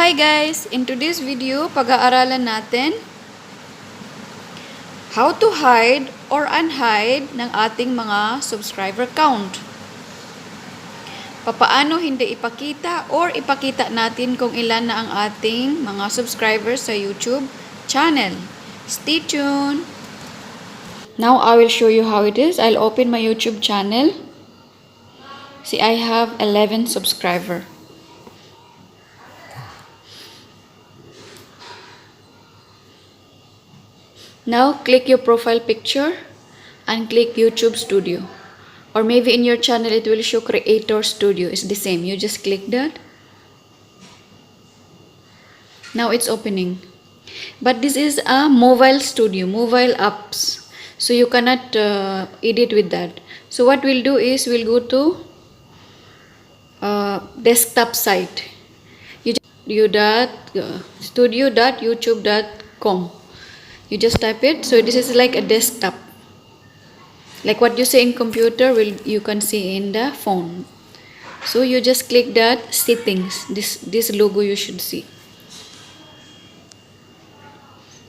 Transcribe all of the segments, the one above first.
Hi guys! In today's video, pag-aaralan natin how to hide or unhide ng ating mga subscriber count. Papaano hindi ipakita or ipakita natin kung ilan na ang ating mga subscribers sa YouTube channel. Stay tuned! Now I will show you how it is. I'll open my YouTube channel. See, I have 11 subscribers. Now click your profile picture and click YouTube Studio, or maybe in your channel it will show Creator Studio. It's the same. You just click that. Now it's opening, but this is a mobile studio, mobile apps, so you cannot edit with that. So what we'll do is we'll go to desktop site. studio.youtube.com. You just type it. So this is like a desktop, like what you see in computer you can see in the phone. So you just click that settings. This logo you should see.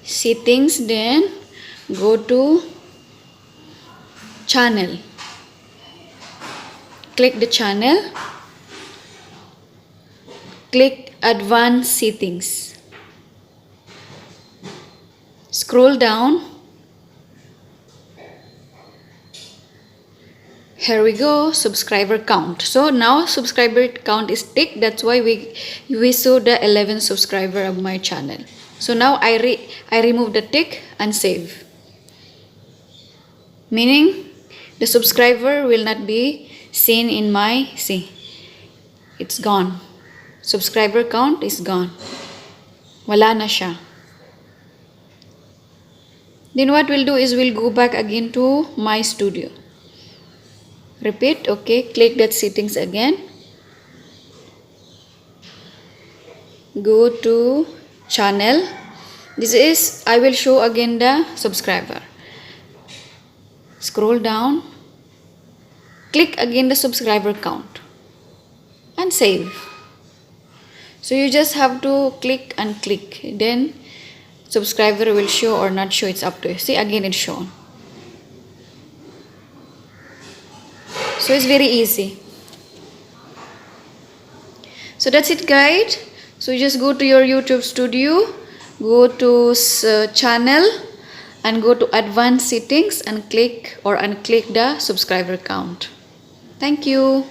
Settings, then go to channel. Click the channel. Click advanced settings. Scroll down. Here we go, subscriber count. So now subscriber count is ticked. That's why we saw the 11 subscriber of my channel. So now I remove the tick and save. Meaning the subscriber will not be seen in my, see, it's gone. Subscriber count is gone. Wala na siya. Then what we'll do is we'll go back again to my studio. Repeat, okay, click that settings again. Go to channel. This is, I will show again the subscriber. Scroll down. Click again the subscriber count. And save. So you just have to click and click. Then subscriber will show or not show, it's up to you. See, again it's shown. So it's very easy. So that's it, guys. So you just go to your YouTube studio, go to channel and go to advanced settings and click or unclick the subscriber count. Thank you.